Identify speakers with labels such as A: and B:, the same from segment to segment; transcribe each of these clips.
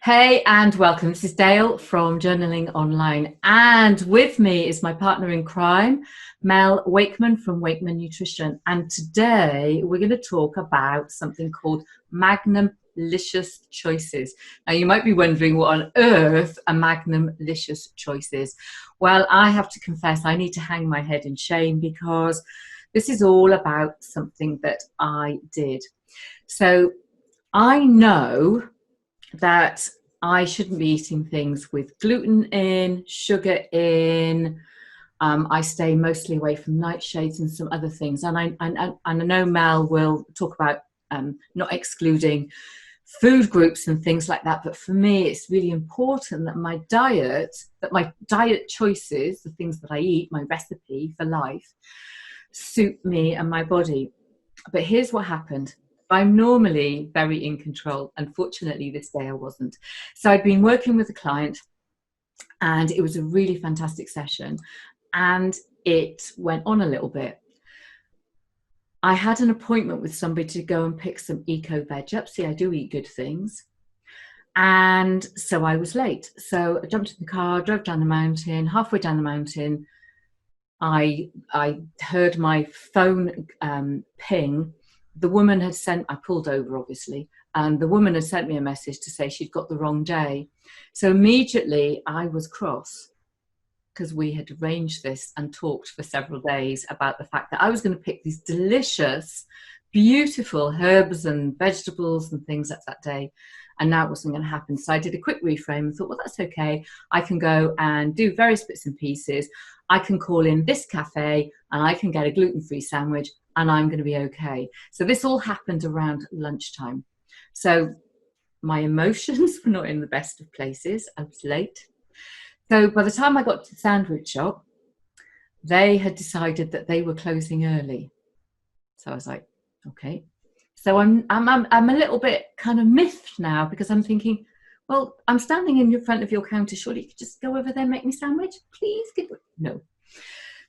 A: Hey and welcome. This is Dale from Journaling Online, and with me is my partner in crime, Mel Wakeman from Wakeman Nutrition. And today we're going to talk about something called Magnumlicious choices. Now you might be wondering what on earth a Magnumlicious choice is. Well, I have to confess I need to hang my head in shame because this is all about something that I did. So I know that I shouldn't be eating things with gluten in, sugar in. I stay mostly away from nightshades and some other things. And I know Mel will talk about not excluding food groups and things like that. But for me, it's really important that my diet choices, the things that I eat, my recipe for life, suit me and my body. But here's what happened. I'm normally very in control. Unfortunately, this day I wasn't. So I'd been working with a client and it was a really fantastic session and it went on a little bit. I had an appointment with somebody to go and pick some eco veg up. See, I do eat good things. And so I was late. So I jumped in the car, drove down the mountain. Halfway down the mountain, I heard my phone ping. The woman had I pulled over obviously, and the woman had sent me a message to say she'd got the wrong day. So immediately I was cross because we had arranged this and talked for several days about the fact that I was going to pick these delicious, beautiful herbs and vegetables and things that day. And now it wasn't going to happen. So I did a quick reframe and thought, well, that's okay. I can go and do various bits and pieces. I can call in this cafe and I can get a gluten-free sandwich and I'm going to be okay. So this all happened around lunchtime. So my emotions were not in the best of places. I was late. So by the time I got to the sandwich shop, they had decided that they were closing early. So I was like, okay. So I'm a little bit kind of miffed now because I'm thinking, well, I'm standing in front of your counter. Surely you could just go over there and make me a sandwich, please? No.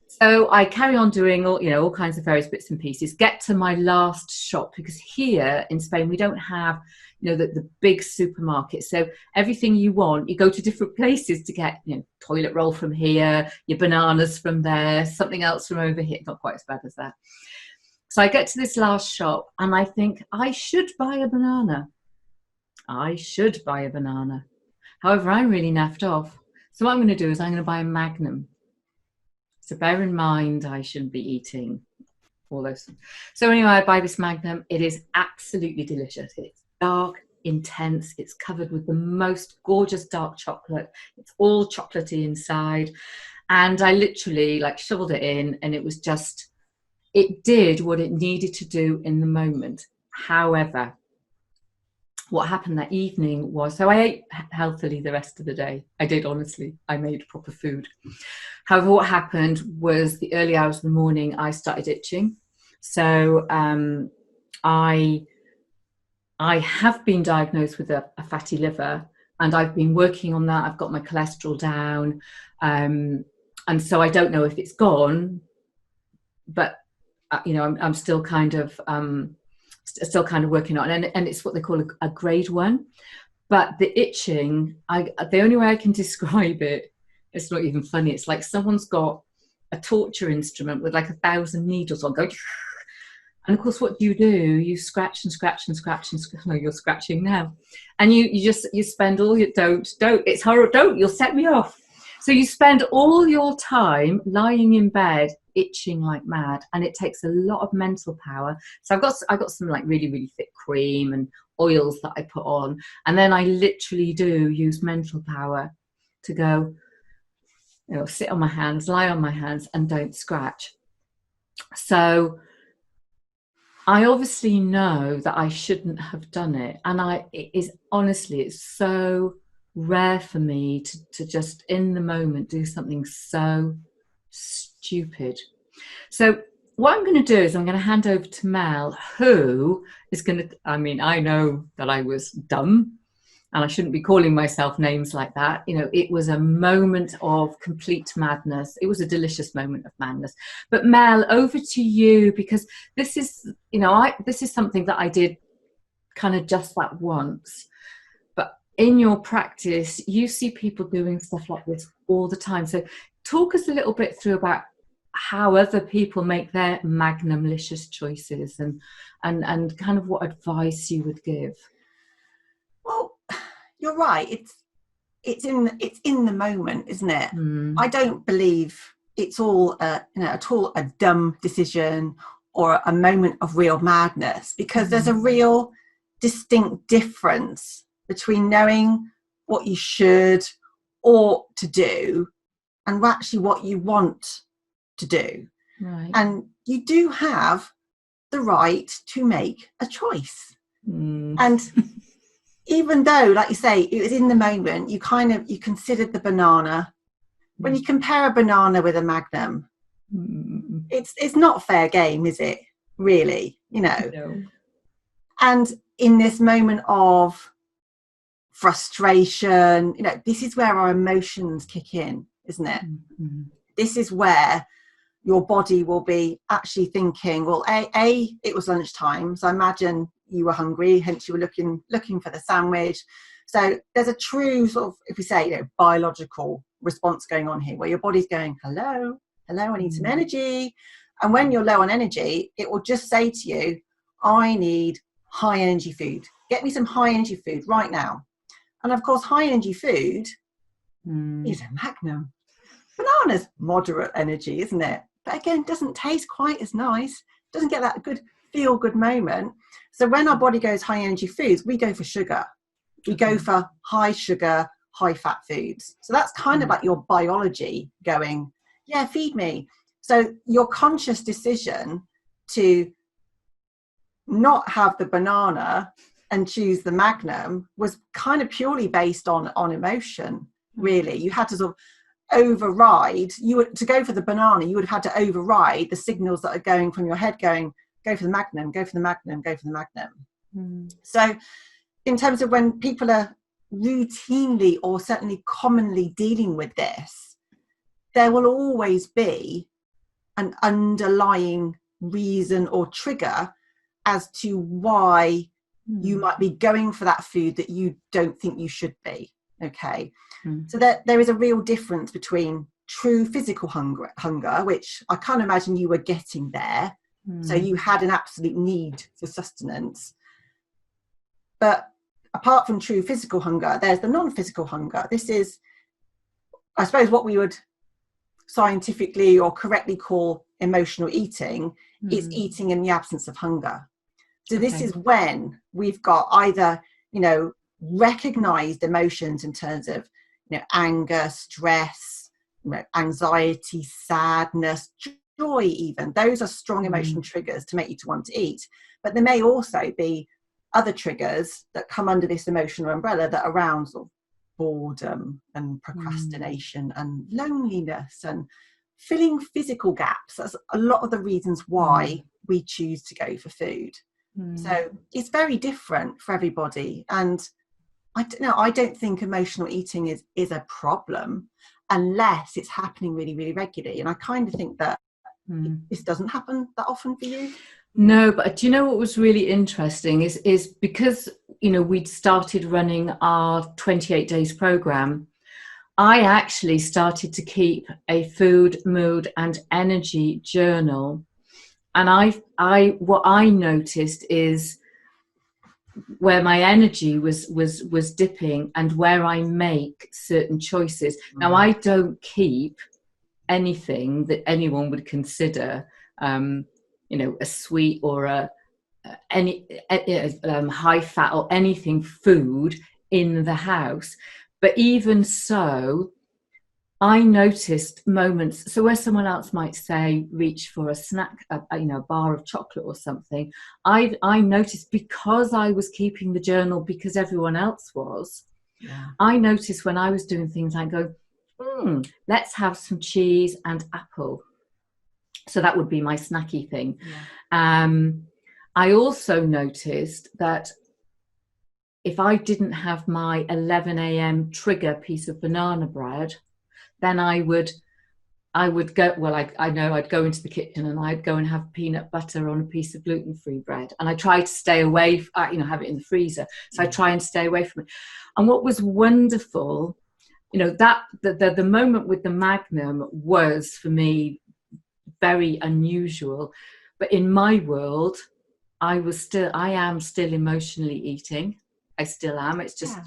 A: So I carry on doing all kinds of various bits and pieces, get to my last shop, because here in Spain, we don't have, the big supermarket. So everything you want, you go to different places to get, toilet roll from here, your bananas from there, something else from over here. Not quite as bad as that. So I get to this last shop and I think I should buy a banana. However, I'm really naffed off. So what I'm going to do is I'm going to buy a Magnum. So bear in mind, I shouldn't be eating all those things. So anyway, I buy this Magnum. It is absolutely delicious. It's dark, intense. It's covered with the most gorgeous dark chocolate. It's all chocolatey inside. And I literally shoveled it in and it did what it needed to do in the moment. However, what happened that evening was, so I ate healthily the rest of the day. I did, honestly. I made proper food. However, what happened was the early hours of the morning, I started itching. So I have been diagnosed with a fatty liver, and I've been working on that. I've got my cholesterol down. And so I don't know if it's gone, but I'm still kind of working on it, and it's what they call a grade 1. But the itching, the only way I can describe it, it's not even funny. It's like someone's got a torture instrument with 1,000 needles on going. And of course, what do? You scratch and scratch and scratch and scratch. No, you're scratching now, and you spend all your don't. It's horrible. Don't. You'll set me off. So you spend all your time lying in bed itching like mad, and it takes a lot of mental power. So I got some really, really thick cream and oils that I put on, and then I literally do use mental power to go, sit on my hands, lie on my hands, and don't scratch. So I obviously know that I shouldn't have done it, and it's so rare for me to just in the moment do something so stupid. So what I'm going to do is I'm going to hand over to Mel, who is going to, I know that I was dumb and I shouldn't be calling myself names like that. It was a moment of complete madness. It was a delicious moment of madness. But Mel, over to you, because this is, this is something that I did kind of just that once. But in your practice, you see people doing stuff like this all the time. So talk us a little bit through about how other people make their Magnumlicious choices, and kind of what advice you would give.
B: Well, you're right. It's in the moment, isn't it? I don't believe it's all at all a dumb decision or a moment of real madness, because there's a real distinct difference between knowing what you should, ought to do, and actually what you want to do.
A: Right.
B: And you do have the right to make a choice. And even though, like you say, it was in the moment, you considered the banana. When you compare a banana with a Magnum, it's not fair game, is it? Really,
A: No.
B: And in this moment of frustration, this is where our emotions kick in, isn't it? This is where your body will be actually thinking, well, it was lunchtime, so I imagine you were hungry, hence you were looking for the sandwich. So there's a true sort of, if we say, biological response going on here, where your body's going, hello, I need some energy. And when you're low on energy, it will just say to you, I need high energy food. Get me some high energy food right now. And of course, high energy food is a Magnum. Banana's moderate energy, isn't it? But again, doesn't taste quite as nice. Doesn't get that good feel good moment. So when our body goes high energy foods, we go for sugar. We go for high sugar, high fat foods. So that's kind of like your biology going, yeah, feed me. So your conscious decision to not have the banana and choose the Magnum was kind of purely based on emotion, really. You had to sort of override, to go for the banana, you would have had to override the signals that are going from your head going, go for the Magnum, go for the Magnum, go for the Magnum. So in terms of when people are routinely or certainly commonly dealing with this, there will always be an underlying reason or trigger as to why you might be going for that food that you don't think you should be. Okay. So that there is a real difference between true physical hunger, which I can't imagine you were getting there. So you had an absolute need for sustenance. But apart from true physical hunger, there's the non-physical hunger. This is, I suppose, what we would scientifically or correctly call emotional eating. Is eating in the absence of hunger. So this is when we've got either, recognized emotions in terms of, anger, stress, anxiety, sadness, joy even. Those are strong emotion triggers to make you to want to eat. But there may also be other triggers that come under this emotional umbrella that are around sort of boredom and procrastination and loneliness and filling physical gaps. That's a lot of the reasons why we choose to go for food. So it's very different for everybody. And I don't think emotional eating is a problem unless it's happening really, really regularly. And I kind of think that this doesn't happen that often for you.
A: No, but do you know what was really interesting is because, we'd started running our 28 days program, I actually started to keep a food, mood and energy journal. And what I noticed is where my energy was dipping and where I make certain choices. Now, I don't keep anything that anyone would consider, a sweet or any high fat or anything food in the house. But even so, I noticed moments. So where someone else might say, reach for a snack, a bar of chocolate or something, I noticed, because I was keeping the journal because everyone else was. I noticed when I was doing things like go, let's have some cheese and apple. So that would be my snacky thing. I also noticed that if I didn't have my 11 a.m. trigger piece of banana bread, then I would I would go, well, I know I'd go into the kitchen and I'd go and have peanut butter on a piece of gluten-free bread. And I try to stay away, have it in the freezer. So I try and stay away from it. And what was wonderful, that the moment with the Magnum was for me very unusual. But in my world, I am still emotionally eating. I still am. It's just,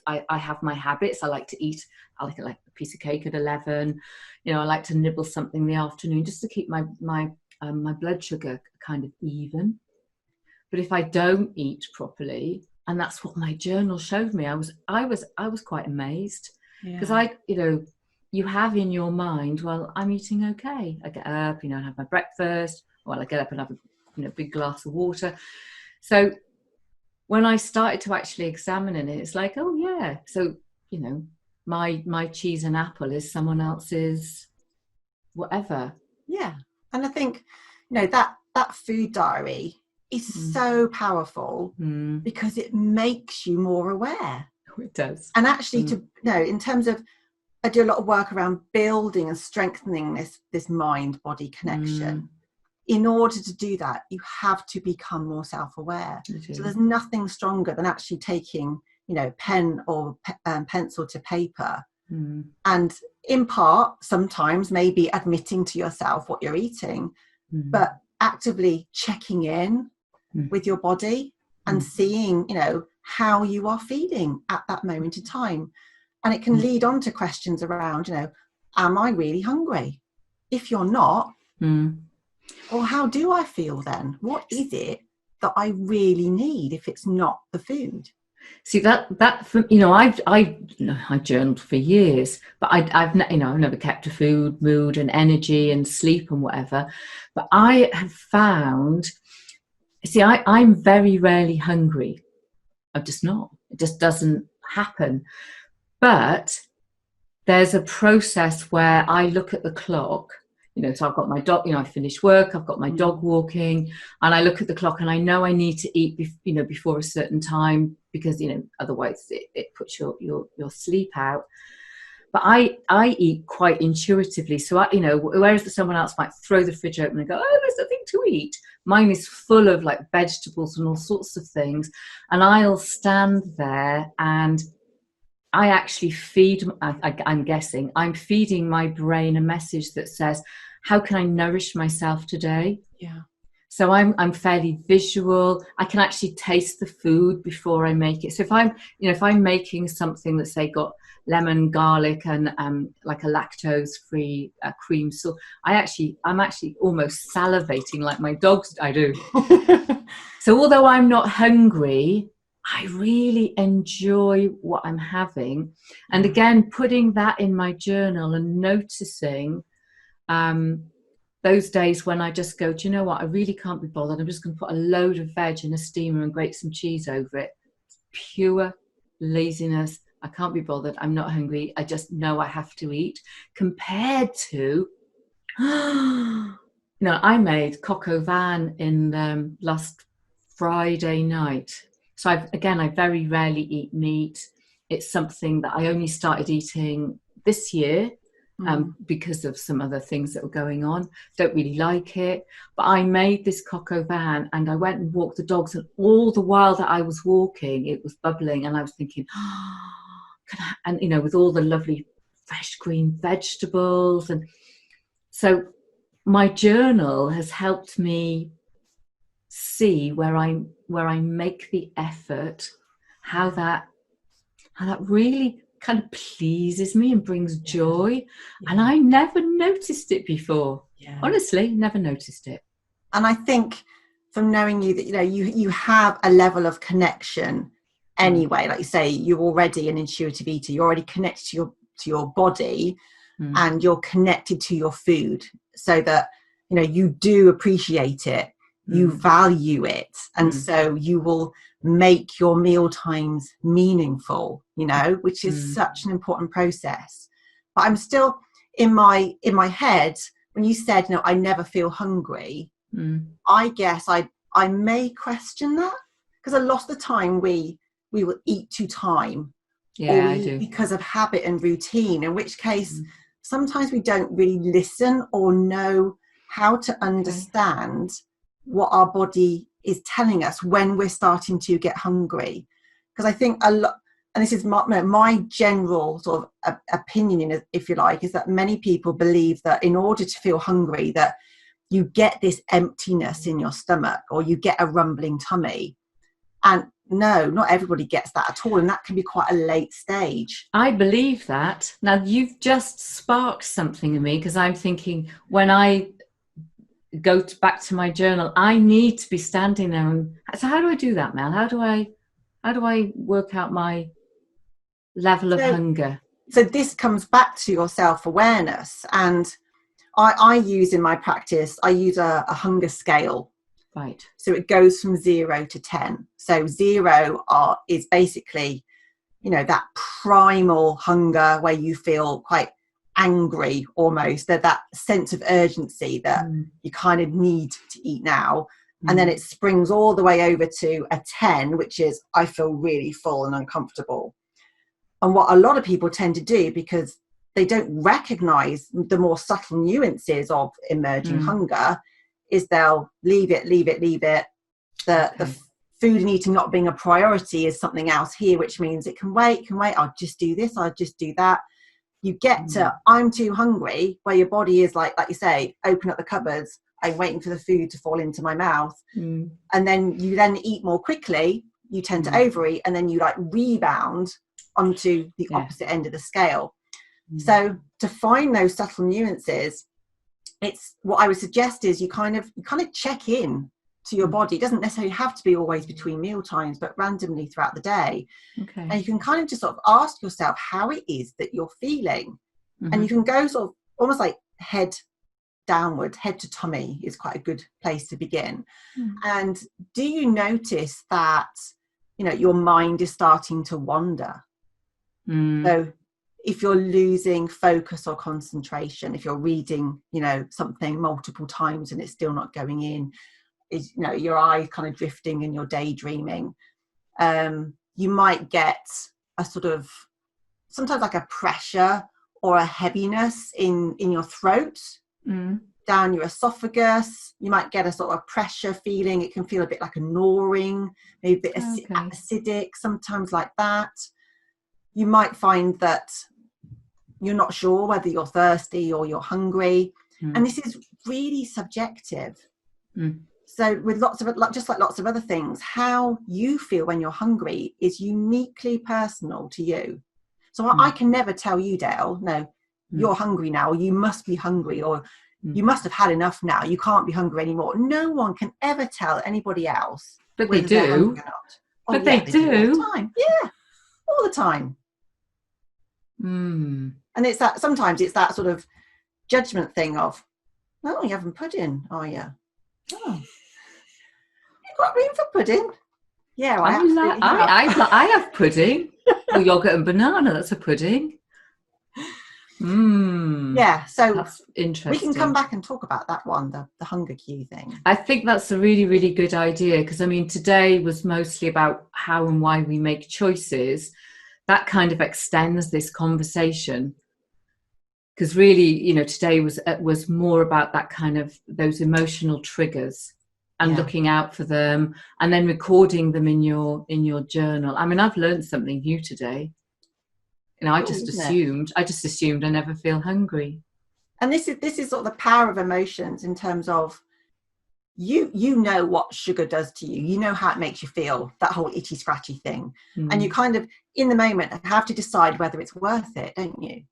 A: I have my habits. I like to eat. I like a piece of cake at 11. I like to nibble something in the afternoon just to keep my blood sugar kind of even. But if I don't eat properly, and that's what my journal showed me, I was quite amazed, because you have in your mind, well, I'm eating okay. I get up, and have my breakfast. Well, I get up and have a big glass of water. So when I started to actually examine it, it's like, oh yeah, so my cheese and apple is someone else's whatever.
B: Yeah. And I think that food diary is so powerful because it makes you more aware.
A: It does.
B: And actually in terms of, I do a lot of work around building and strengthening this mind body connection. In order to do that, you have to become more self-aware. So there's nothing stronger than actually taking pen or pencil to paper, and in part sometimes maybe admitting to yourself what you're eating, but actively checking in with your body and seeing how you are feeling at that moment in time. And it can lead on to questions around am I really hungry? If you're not, well, how do I feel then? What is it that I really need if it's not the food?
A: See, that I journaled for years, but I've never kept a food mood and energy and sleep and whatever. But I have found, I'm very rarely hungry. I'm just not. It just doesn't happen. But there's a process where I look at the clock. So I've got my dog, I finished work, I've got my dog walking, and I look at the clock and I know I need to eat, before a certain time, because, otherwise it puts your sleep out. But I eat quite intuitively. So, whereas someone else might throw the fridge open and go, oh, there's nothing to eat. Mine is full of like vegetables and all sorts of things. And I'll stand there and I actually I'm guessing, I'm feeding my brain a message that says, how can I nourish myself today?
B: Yeah.
A: So I'm fairly visual. I can actually taste the food before I make it. So if I'm making something that's, say, got lemon, garlic, and like a lactose-free cream sauce, I'm actually almost salivating like my dogs. I do. So although I'm not hungry, I really enjoy what I'm having. And again, putting that in my journal and noticing those days when I just go, do you know what? I really can't be bothered. I'm just going to put a load of veg in a steamer and grate some cheese over it. It's pure laziness. I can't be bothered. I'm not hungry. I just know I have to eat. Compared to, I made coq au vin in last Friday night. So I very rarely eat meat. It's something that I only started eating this year because of some other things that were going on. Don't really like it. But I made this coq au vin and I went and walked the dogs, and all the while that I was walking, it was bubbling, and I was thinking, with all the lovely fresh green vegetables. And so my journal has helped me see where I make the effort, how that really kind of pleases me and brings joy. And I never noticed it before. Honestly, never noticed it.
B: And I think from knowing you that you have a level of connection anyway. Like you say, you're already an intuitive eater. You're already connected to your body, and you're connected to your food, so that you do appreciate it. You value it, and so you will make your meal times meaningful, which is such an important process. But I'm still in my head when you said, I never feel hungry. I guess I may question that, because a lot of the time we will eat to time,
A: I do,
B: because of habit and routine, in which case sometimes we don't really listen or know how to understand what our body is telling us when we're starting to get hungry. Because I think a lot, and this is my general sort of opinion, if you like, is that many people believe that in order to feel hungry, that you get this emptiness in your stomach or you get a rumbling tummy. And no, not everybody gets that at all. And that can be quite a late stage.
A: I believe that. Now, you've just sparked something in me, because I'm thinking when I go back to my journal, I need to be standing there. And so how do I do that, Mel? How do I work out my level of hunger?
B: So this comes back to your self-awareness. And I use in my practice, I use a hunger scale.
A: Right.
B: So it goes from 0 to 10. So 0 is basically, that primal hunger where you feel quite angry almost, that sense of urgency that you kind of need to eat now. And then it springs all the way over to a 10, which is I feel really full and uncomfortable. And what a lot of people tend to do, because they don't recognize the more subtle nuances of emerging hunger, is they'll leave it. The food and eating not being a priority is something else here, which means it can wait. I'll just do this. I'll just do that. You get to I'm too hungry, where your body is like you say, open up the cupboards. I'm waiting for the food to fall into my mouth. And then you then eat more quickly. You tend to overeat, and then you rebound onto the opposite end of the scale. So to find those subtle nuances, it's what I would suggest is you kind of check in to your body. It doesn't necessarily have to be always between meal times, but randomly throughout the day.
A: Okay.
B: And you can kind of just sort of ask yourself how it is that you're feeling. And you can go sort of almost like head downward, head to tummy is quite a good place to begin. And do you notice that, your mind is starting to wander? So if you're losing focus or concentration, if you're reading, something multiple times and it's still not going in, is, your eyes kind of drifting and you're daydreaming, you might get a sort of, sometimes like a pressure or a heaviness in your throat, down your esophagus. You might get a sort of pressure feeling. It can feel a bit like a gnawing, maybe a bit acidic, sometimes like that. You might find that you're not sure whether you're thirsty or you're hungry. And this is really subjective. So with lots of, just like lots of other things, how you feel when you're hungry is uniquely personal to you. So I can never tell you, Dale, no, you're hungry now, or you must be hungry, or you must have had enough now, you can't be hungry anymore. No one can ever tell anybody else.
A: But they do. But they do.
B: All the time. Yeah, all the time. And it's that, sometimes it's that sort of judgment thing of, oh, you haven't pudding, are you? Oh, you've got room for pudding. Yeah,
A: I have pudding. Or yogurt and banana, that's a pudding.
B: Yeah, so
A: that's interesting.
B: We can come back and talk about that one, the hunger cue thing.
A: I think that's a really, really good idea, because I mean, today was mostly about how and why we make choices. That kind of extends this conversation, because really, today was more about that kind of those emotional triggers and looking out for them, and then recording them in your journal. I mean, I've learned something new today. I just assumed I never feel hungry.
B: And this is sort of the power of emotions, in terms of you know what sugar does to you. You know how it makes you feel, that whole itchy scratchy thing. And you kind of in the moment have to decide whether it's worth it, don't you?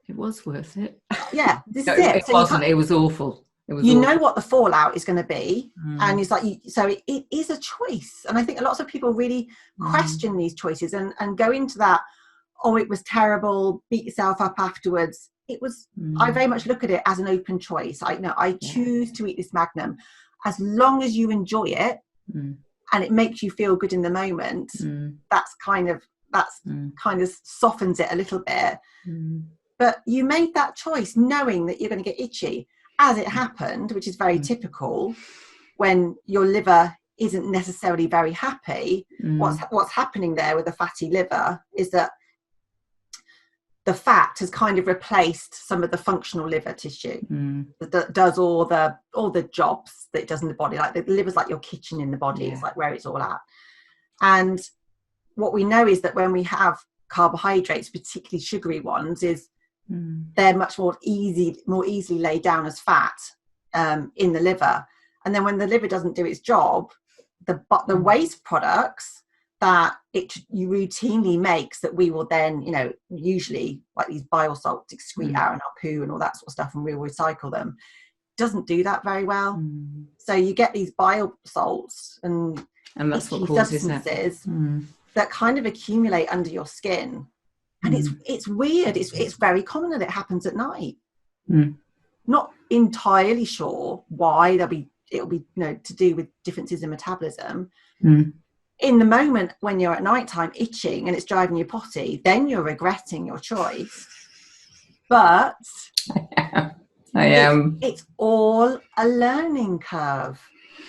A: It was worth it.
B: Yeah, this is it.
A: It wasn't. It was awful.
B: Know what the fallout is going to be, and it's like it is a choice. And I think lots of people really question these choices and go into that, oh, it was terrible, beat yourself up afterwards. It was I very much look at it as an open choice. I choose to eat this Magnum, as long as you enjoy it and it makes you feel good in the moment. That's kind of softens it a little bit. But you made that choice knowing that you're going to get itchy. As it happened, which is very typical, when your liver isn't necessarily very happy, what's happening there with a fatty liver is that the fat has kind of replaced some of the functional liver tissue that does all the jobs that it does in the body. Like the liver's like your kitchen in the body. It's like where it's all at. And what we know is that when we have carbohydrates, particularly sugary ones, is they're much more easily laid down as fat in the liver. And then when the liver doesn't do its job, the waste products that you routinely makes, that we will then, usually like these bile salts excrete out in our poo and all that sort of stuff, and we'll recycle them, doesn't do that very well. So you get these bile salts and
A: that's what causes
B: substances that kind of accumulate under your skin. And it's weird. It's very common that it happens at night. Not entirely sure why. It'll be to do with differences in metabolism. In the moment when you're at nighttime itching and it's driving you potty, then you're regretting your choice. But
A: I am.
B: It's all a learning curve,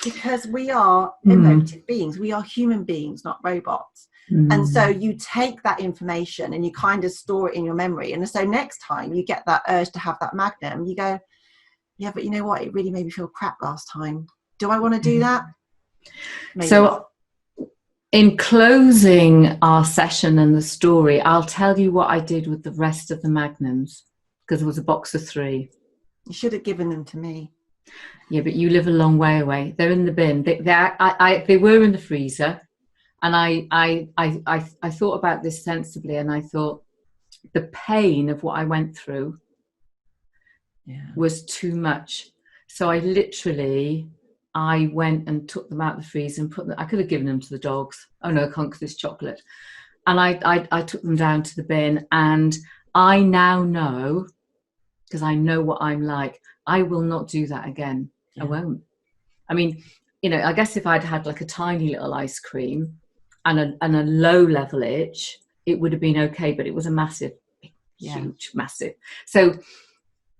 B: because we are emotive beings. We are human beings, not robots. And so you take that information and you kind of store it in your memory. And so next time you get that urge to have that Magnum, you go, yeah, but you know what? It really made me feel crap last time. Do I want to do that? Maybe
A: so
B: not.
A: In closing our session and the story, I'll tell you what I did with the rest of the Magnums, because there was a box of 3.
B: You should have given them to me.
A: Yeah, but you live a long way away. They're in the bin. They were in the freezer. And I thought about this sensibly, and I thought the pain of what I went through was too much. So I went and took them out of the freezer and put them. I could have given them to the dogs. Oh no, I can't, because it's chocolate. And I took them down to the bin, and I now know, because I know what I'm like, I will not do that again. I won't. I mean, I guess if I'd had like a tiny little ice cream and a low level itch, it would have been okay, but it was a massive, huge, massive. So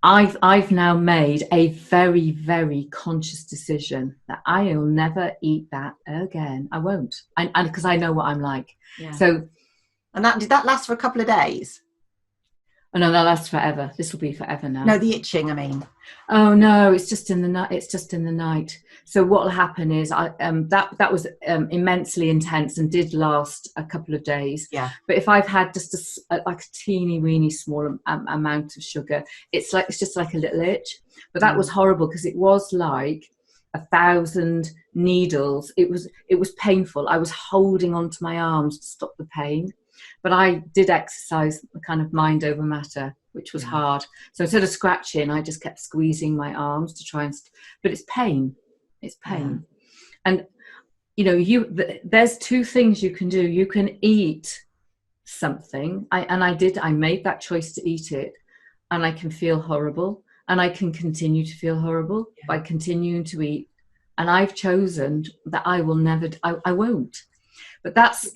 A: I've now made a very, very conscious decision that I'll never eat that again. I won't. And because I know what I'm like. Yeah. So,
B: and did that last for a couple of days?
A: Oh no, that lasts forever. This will be forever now.
B: No, the itching, I mean.
A: Oh no, it's just in the night. It's just in the night. So what will happen is that was immensely intense and did last a couple of days. Yeah. But if I've had just like a teeny weeny small amount of sugar, it's just like a little itch. But that was horrible, because it was like 1,000 needles. It was painful. I was holding onto my arms to stop the pain. But I did exercise the kind of mind over matter, which was hard. So instead of scratching, I just kept squeezing my arms to try and. But it's pain. It's pain. And there's 2 things you can do. You can eat something, I made that choice to eat it, and I can feel horrible, and I can continue to feel horrible by continuing to eat. And I've chosen that I will never. I won't. But that's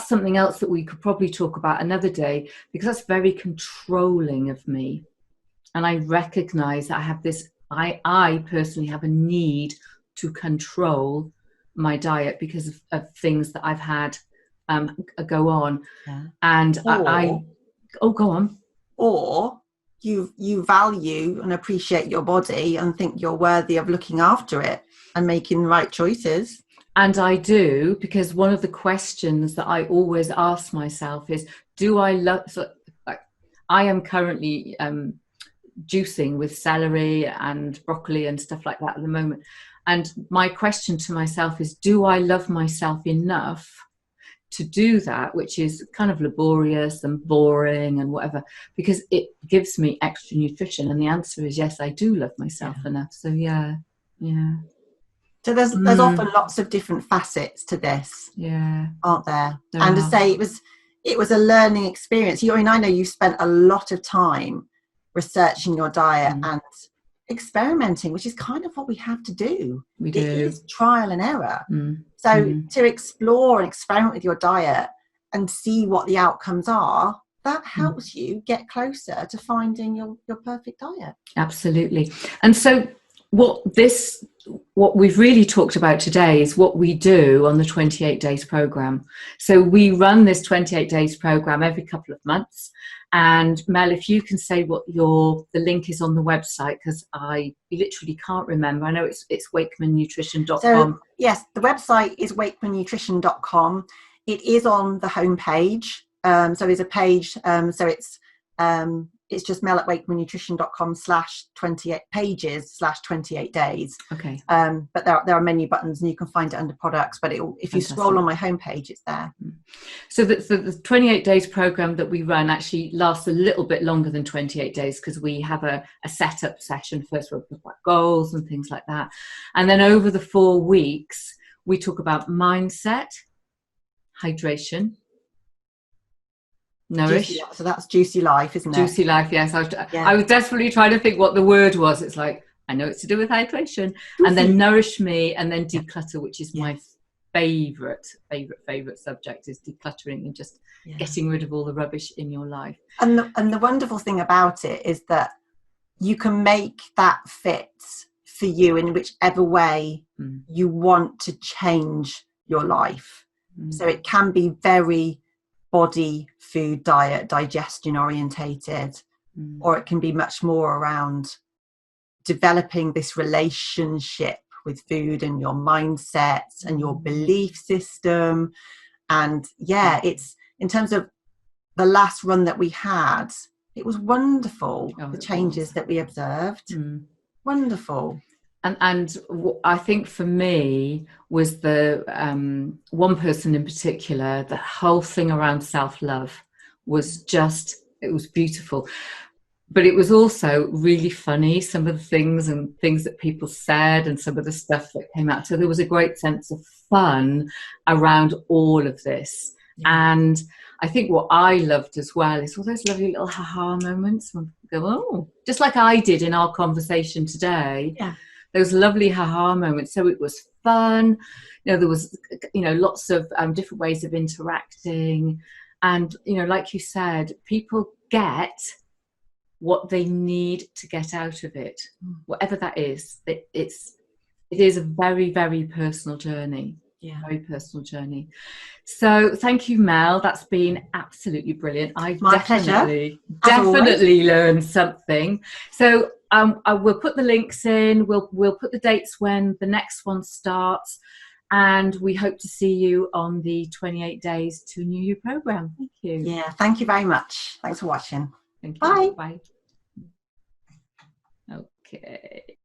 A: something else that we could probably talk about another day, because that's very controlling of me. And I recognize that I have this, I personally have a need to control my diet because of things that I've had go on. Yeah. And go on.
B: Or you value and appreciate your body and think you're worthy of looking after it and making the right choices.
A: And I do, because one of the questions that I always ask myself is, do I love... So, I am currently juicing with celery and broccoli and stuff like that at the moment. And my question to myself is, do I love myself enough to do that, which is kind of laborious and boring and whatever, because it gives me extra nutrition? And the answer is yes, I do love myself enough. So yeah.
B: So there's often lots of different facets to this, aren't there? And to say it was a learning experience. I know you spent a lot of time researching your diet and experimenting, which is kind of what we have to do. It is trial and error. So to explore and experiment with your diet and see what the outcomes are, that helps you get closer to finding your perfect diet.
A: Absolutely. And so what this what we've really talked about today is what we do on the 28 days program. So we run this 28 days program every couple of months. And Mel, if you can say what the link is on the website, because I literally can't remember. I know it's wakemannutrition.com.
B: So yes, the website is wakemannutrition.com. It is on the homepage. So there's a page. So it's just Mel at wakemannutrition.com/28 pages/28 days.
A: Okay.
B: But there are menu buttons, and you can find it under products. But if you scroll on my homepage, it's there.
A: So the 28 days program that we run actually lasts a little bit longer than 28 days, because we have a setup session first where we talk about goals and things like that. And then over the 4 weeks, we talk about mindset, hydration, nourish.
B: So that's Juicy Life, isn't it?
A: Juicy Life, yes. I was desperately trying to think what the word was. It's like, I know it's to do with hydration. Juicy. And then nourish me, and then declutter, which is my favorite subject, is decluttering and just getting rid of all the rubbish in your life.
B: And the wonderful thing about it is that you can make that fit for you in whichever way you want to change your life. So it can be very body, food, diet, digestion orientated, or it can be much more around developing this relationship with food and your mindset and your belief system. And it's in terms of the last run that we had, it was wonderful. The changes that we observed, wonderful.
A: And I think for me was the one person in particular, the whole thing around self-love was it was beautiful. But it was also really funny, some of the things that people said and some of the stuff that came out. So there was a great sense of fun around all of this. Yeah. And I think what I loved as well is all those lovely little ha-ha moments when people go, oh, just like I did in our conversation today.
B: Yeah.
A: Those lovely ha-ha moments. So it was fun. There was, lots of different ways of interacting. And, like you said, people get what they need to get out of it, whatever that is. It is a very, very personal journey. Yeah, very personal journey. So thank you, Mel. That's been absolutely brilliant. I definitely learned something. So I will put the links in. We'll put the dates when the next one starts, and we hope to see you on the 28 Days to New You program. Thank you.
B: Yeah, thank you very much. Thanks for watching.
A: Thank you.
B: Bye.
A: Bye. Okay.